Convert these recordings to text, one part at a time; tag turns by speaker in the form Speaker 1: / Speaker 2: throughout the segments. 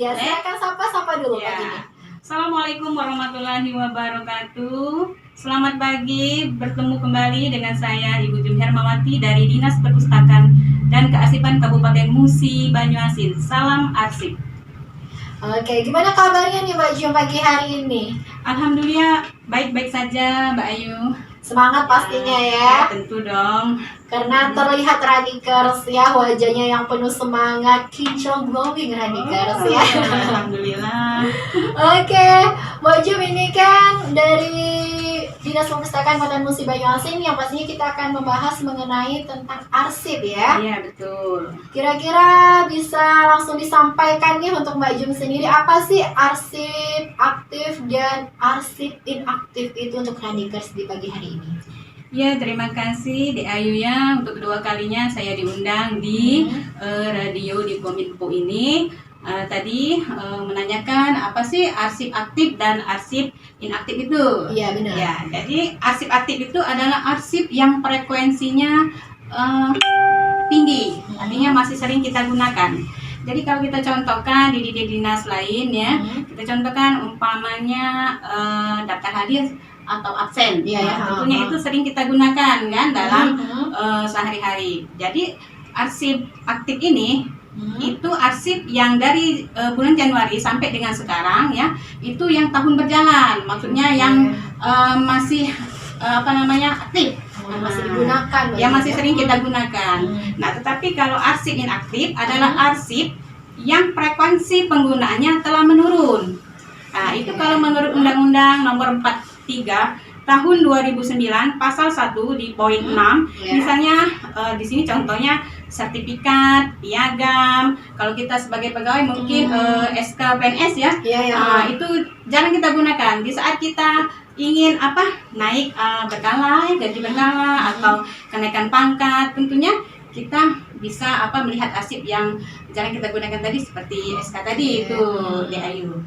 Speaker 1: Ya, silakan sapa dulu
Speaker 2: ya.
Speaker 1: pagi ini.
Speaker 2: Assalamualaikum warahmatullahi wabarakatuh. Selamat pagi, bertemu kembali dengan saya Ibu Jum Hermawati dari Dinas Perpustakaan dan Kearsipan Kabupaten Musi, Banyuasin. Salam arsip.
Speaker 1: Oke, gimana kabarnya nih Mbak Jum pagi hari ini?
Speaker 2: Alhamdulillah baik-baik saja, Mbak Ayu.
Speaker 1: Semangat pastinya ya.
Speaker 2: Tentu dong.
Speaker 1: Karena terlihat Radikers ya, wajahnya yang penuh semangat, kinclong glowing Radikers ya.
Speaker 2: Alhamdulillah.
Speaker 1: Oke, Mbak Jum ini kan dari Dinas Perpustakaan Kota Musi Banyuasin yang pastinya kita akan membahas mengenai tentang arsip ya.
Speaker 2: Iya, betul.
Speaker 1: Kira-kira bisa langsung disampaikan nih untuk Mbak Jum sendiri, apa sih arsip aktif dan arsip inaktif itu untuk Radikers di pagi hari ini?
Speaker 2: Ya, terima kasih Dek Ayu ya, untuk kedua kalinya saya diundang di radio di Kominfo ini. Tadi menanyakan apa sih arsip aktif dan arsip inaktif itu?
Speaker 1: Iya, benar.
Speaker 2: Ya, jadi arsip aktif itu adalah arsip yang frekuensinya tinggi, artinya masih sering kita gunakan. Jadi kalau kita contohkan di dinas lain ya, kita contohkan umpamanya daftar hadir atau absen, tentunya itu sering kita gunakan kan dalam sehari-hari. Jadi arsip aktif ini itu arsip yang dari bulan Januari sampai dengan sekarang ya, itu yang tahun berjalan, maksudnya yang masih aktif,
Speaker 1: masih digunakan,
Speaker 2: yang masih sering kita gunakan. Nah, tetapi kalau arsip inaktif adalah arsip yang frekuensi penggunaannya telah menurun. Nah, itu kalau menurut Undang-Undang Nomor 43 Tahun 2009 Pasal 1 di poin 6, misalnya di sini contohnya sertifikat, piagam. Kalau kita sebagai pegawai mungkin SK PNS ya, itu jarang kita gunakan. Di saat kita ingin naik berkala, gaji berkala atau kenaikan pangkat, tentunya kita bisa melihat arsip yang jarang kita gunakan tadi seperti SK tadi itu DAYU.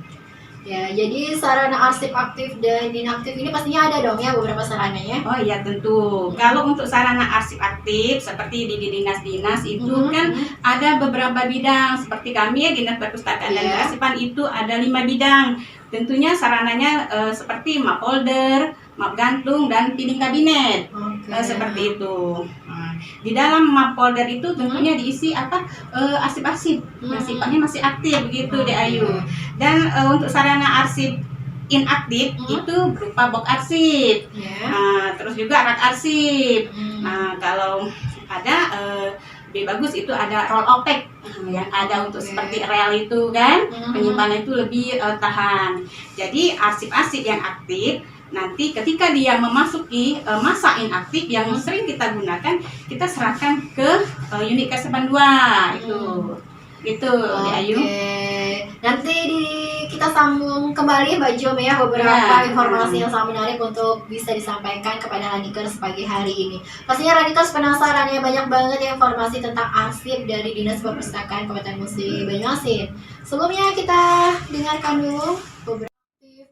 Speaker 1: Ya, jadi sarana arsip aktif dan inaktif ini pastinya ada dong ya beberapa sarananya.
Speaker 2: Oh iya, tentu. Kalau untuk sarana arsip aktif seperti di dinas-dinas itu kan ada beberapa bidang, seperti kami ya Dinas Perpustakaan dan Kearsipan itu ada 5 bidang. Tentunya sarananya seperti map folder, map gantung, dan piling kabinet. Seperti itu. Di dalam map folder itu tentunya diisi arsip-arsip yang sifatnya masih aktif begitu DAYU. Dan untuk sarana arsip inaktif itu berupa box arsip, terus juga rak arsip. Nah, kalau ada lebih bagus itu ada roll opaque yang ada untuk seperti rel itu kan, penyimpanan itu lebih tahan. Jadi arsip-arsip yang aktif nanti ketika dia memasuki masa inaktif yang sering kita gunakan, kita serahkan ke unit kearsipan 2 itu Ayu.
Speaker 1: Nanti kita sambung kembali Mbak Jom ya beberapa informasi yang sangat menarik untuk bisa disampaikan kepada Radikers pagi hari ini. Pastinya Radikers penasaran ya, banyak banget ya informasi tentang arsip dari Dinas Perpustakaan Kabupaten Musi Banyuasin. Sebelumnya kita dengarkan dulu beberapa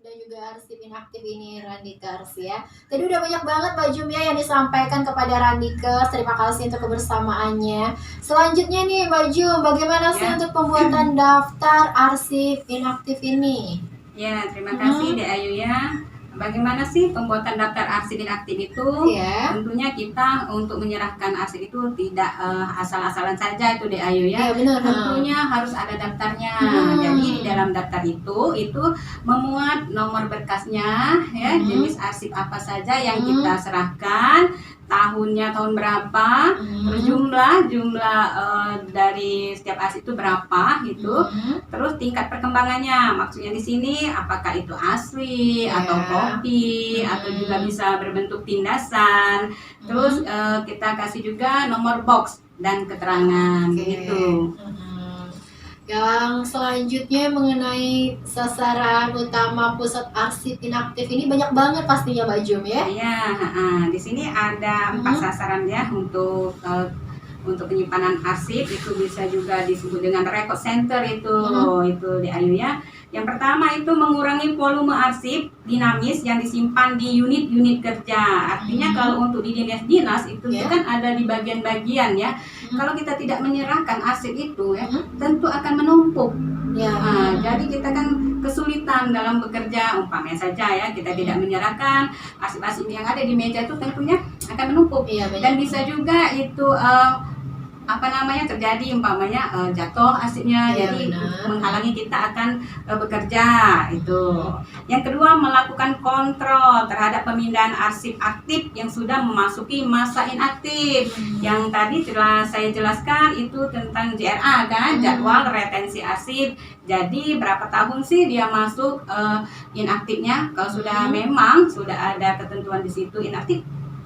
Speaker 1: dan juga arsip inaktif ini Radikers ya. Tadi udah banyak banget Mbak Jum ya yang disampaikan kepada Radikers. Terima kasih untuk kebersamaannya. Selanjutnya nih Mbak Jum, bagaimana sih untuk pembuatan daftar arsip inaktif ini?
Speaker 2: Ya, terima kasih Dek Ayu ya. Bagaimana sih pembuatan daftar arsip inaktif itu? Tentunya kita untuk menyerahkan arsip itu tidak asal-asalan saja itu Dek Ayu ya.
Speaker 1: Benar.
Speaker 2: Tentunya harus ada daftarnya. Jadi di dalam daftar itu memuat nomor berkasnya ya, jenis arsip apa saja yang kita serahkan, tahunnya tahun berapa, terus jumlah dari setiap arsip itu berapa gitu, terus tingkat perkembangannya, maksudnya di sini apakah itu asli atau kopi atau juga bisa berbentuk tindasan, terus kita kasih juga nomor box dan keterangan gitu.
Speaker 1: Yang selanjutnya mengenai sasaran utama pusat arsip inaktif ini banyak banget pastinya Mbak Jum ya.
Speaker 2: Iya, di sini ada 4 sasaran ya untuk penyimpanan arsip. Itu bisa juga disebut dengan record center itu di Ayu ya. Yang pertama itu mengurangi volume arsip dinamis yang disimpan di unit-unit kerja. Artinya kalau untuk di dinas-dinas itu kan ada di bagian-bagian ya. Kalau kita tidak menyerahkan arsip itu ya, tentu akan menumpuk. Jadi kita kan kesulitan dalam bekerja, umpamanya saja ya, kita tidak menyerahkan arsip-arsip yang ada di meja itu tentunya akan menumpuk.
Speaker 1: Iya, banyak.
Speaker 2: Dan bisa juga itu terjadi umpamanya jatuh arsipnya,
Speaker 1: Iya,
Speaker 2: jadi
Speaker 1: benar.
Speaker 2: menghalangi kita akan bekerja itu. Yang kedua, melakukan kontrol terhadap pemindahan arsip aktif yang sudah memasuki masa inaktif. Yang tadi telah saya jelaskan itu tentang JRA kan, jadwal retensi arsip. Jadi berapa tahun sih dia masuk inaktifnya? Kalau sudah memang sudah ada ketentuan di situ inaktif,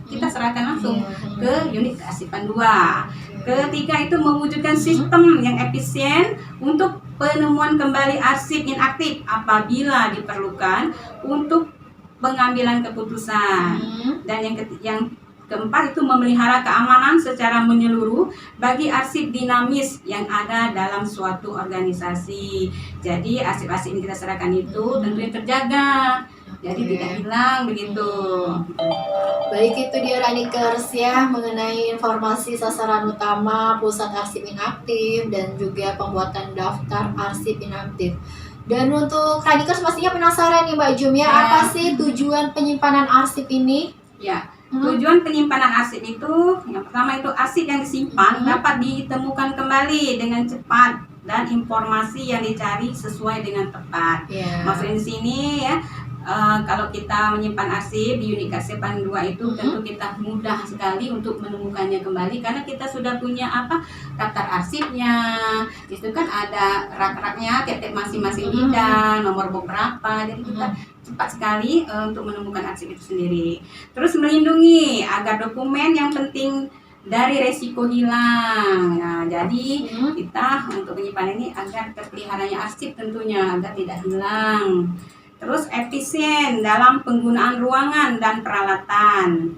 Speaker 2: kita serahkan langsung ke unit kearsipan 2. Ketiga itu mewujudkan sistem yang efisien untuk penemuan kembali arsip inaktif apabila diperlukan untuk pengambilan keputusan. Dan yang keempat itu memelihara keamanan secara menyeluruh bagi arsip dinamis yang ada dalam suatu organisasi. Jadi arsip-arsip yang kita serahkan itu tentunya terjaga, jadi tidak hilang begitu.
Speaker 1: Baik, itu dia Ranikers ya, mengenai informasi sasaran utama pusat arsip inaktif dan juga pembuatan daftar arsip inaktif. Dan untuk Ranikers pastinya penasaran nih Mbak Jum ya, apa sih tujuan penyimpanan arsip ini?
Speaker 2: Ya, tujuan penyimpanan arsip itu yang pertama itu arsip yang disimpan dapat ditemukan kembali dengan cepat dan informasi yang dicari sesuai dengan tepat. Maksudnya di sini ya, kalau kita menyimpan arsip di unit kearsipan 2 itu tentu kita mudah sekali untuk menemukannya kembali karena kita sudah punya daftar arsipnya. Itu kan ada rak-raknya tiap-tiap masing-masing bidang, nomor beberapa, jadi kita cepat sekali untuk menemukan arsip itu sendiri. Terus melindungi agar dokumen yang penting dari resiko hilang. Nah, jadi kita untuk menyimpan ini agar terpeliharanya arsip tentunya agar tidak hilang. Terus efisien dalam penggunaan ruangan dan peralatan.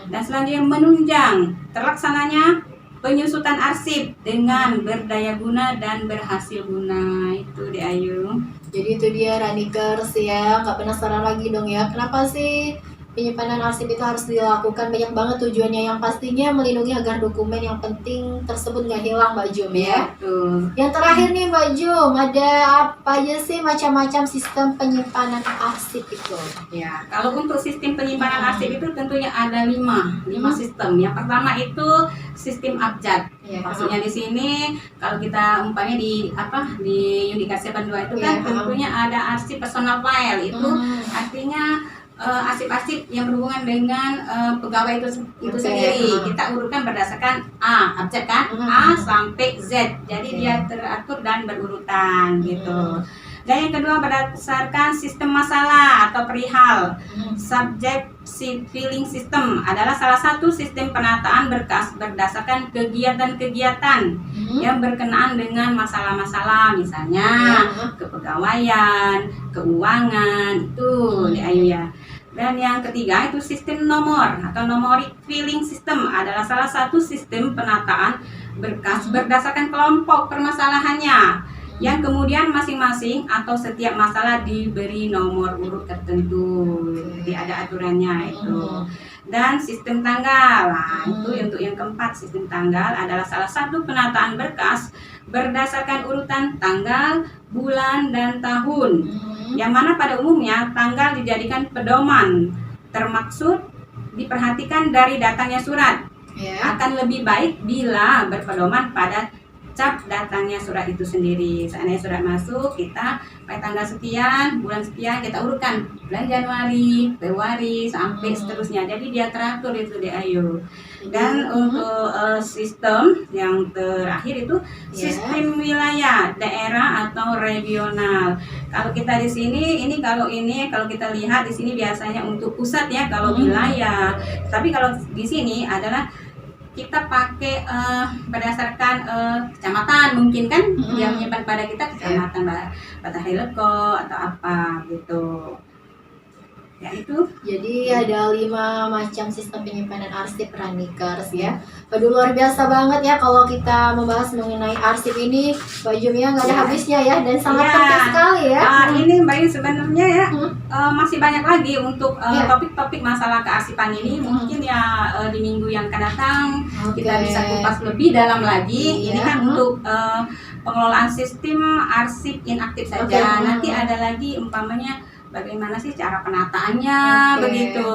Speaker 2: Dan selanjutnya menunjang terlaksananya penyusutan arsip dengan berdaya guna dan berhasil guna. Itu dia Ayu.
Speaker 1: Jadi itu dia Ranikers ya, nggak penasaran lagi dong ya, kenapa sih penyimpanan arsip itu harus dilakukan? Banyak banget tujuannya, yang pastinya melindungi agar dokumen yang penting tersebut nggak hilang Mbak Jum ya. Yang terakhir nih Mbak Jum, ada apa aja sih macam-macam sistem penyimpanan arsip itu?
Speaker 2: Ya, kalau untuk sistem penyimpanan arsip itu tentunya ada 5 sistem. Yang pertama itu sistem abjad. Maksudnya di sini kalau kita umpamanya di unit kearsipan 2 itu kan tentunya ada arsip personal file. Itu artinya arsip-arsip yang berhubungan dengan pegawai itu sendiri. Kita urutkan berdasarkan abjad kan, A sampai Z. Jadi dia teratur dan berurutan gitu. Dan yang kedua berdasarkan sistem masalah atau perihal. Subject filling system adalah salah satu sistem penataan berkas berdasarkan kegiatan-kegiatan yang berkenaan dengan masalah-masalah, misalnya kepegawaian, keuangan, itu di Ayu ya. Dan yang ketiga itu sistem nomor atau numeric filling system adalah salah satu sistem penataan berkas berdasarkan kelompok permasalahannya, yang kemudian masing-masing atau setiap masalah diberi nomor urut tertentu. Jadi ada aturannya itu. Dan sistem tanggal, itu untuk yang keempat, sistem tanggal adalah salah satu penataan berkas berdasarkan urutan tanggal, bulan, dan tahun, yang mana pada umumnya tanggal dijadikan pedoman, termaksud diperhatikan dari datangnya surat. Akan lebih baik bila berpedoman pada cap datangnya surat itu sendiri. Seandainya surat masuk, kita pada tanggal sekian, bulan sekian, kita urutkan bulan Januari, Februari, sampai seterusnya. Jadi dia teratur itu di Ayu. Dan untuk sistem yang terakhir itu sistem wilayah, daerah atau regional. Kalau kita di sini, kalau kita lihat di sini biasanya untuk pusat ya, kalau wilayah. Tapi kalau di sini adalah kita pakai berdasarkan kecamatan, mungkin kan yang menyimpan pada kita kecamatan Batahari Leko atau apa gitu. Ya itu. Jadi
Speaker 1: ada 5 macam sistem penyimpanan arsip Ranikers ya. Waduh, luar biasa banget ya kalau kita membahas mengenai arsip ini, Mbak Jum ya, nggak ada habisnya ya, dan sangat penting sekali ya.
Speaker 2: Ini Mbak Yu sebenarnya ya masih banyak lagi untuk topik-topik masalah kearsipan ini. Mungkin ya di minggu yang akan datang kita bisa kupas lebih dalam lagi. Ini kan untuk pengelolaan sistem arsip inaktif saja.
Speaker 1: Oke.
Speaker 2: Nanti ada lagi umpamanya bagaimana sih cara penataannya,
Speaker 1: Oke.
Speaker 2: begitu.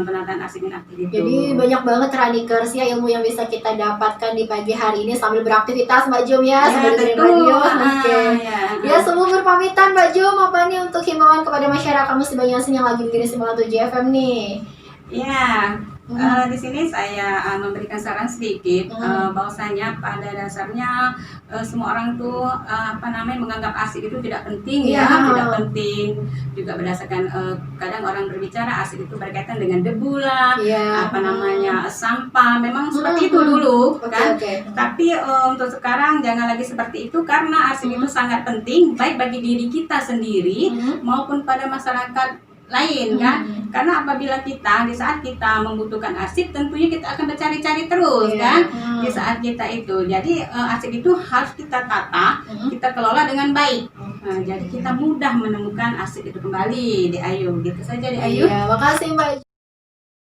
Speaker 2: Penataan arsip inaktif itu.
Speaker 1: Jadi banyak banget Radikers ya ilmu yang bisa kita dapatkan di pagi hari ini sambil beraktivitas Mbak Jom ya, sambil dengerin
Speaker 2: tentu.
Speaker 1: radio. Oke.
Speaker 2: Ya.
Speaker 1: Ya, sebelum berpamitan Mbak Jom, apa nih untuk himbauan kepada masyarakat muslim Banyuasin yang lagi dengerin 97 FM nih?
Speaker 2: Ya, di sini saya memberikan saran sedikit bahwasanya pada dasarnya semua orang tuh menganggap arsip itu tidak penting ya, tidak penting. Juga berdasarkan kadang orang berbicara arsip itu berkaitan dengan debu lah, sampah. Memang seperti itu dulu kan. Tapi untuk sekarang jangan lagi seperti itu karena arsip itu sangat penting baik bagi diri kita sendiri maupun pada masyarakat lain kan, karena apabila kita di saat kita membutuhkan arsip tentunya kita akan mencari-cari terus kan di saat kita itu. Jadi arsip itu harus kita tata, kita kelola dengan baik. Jadi kita mudah menemukan arsip itu kembali di Ayu. Gitu saja di Ayu.
Speaker 1: Iya, makasih Mbak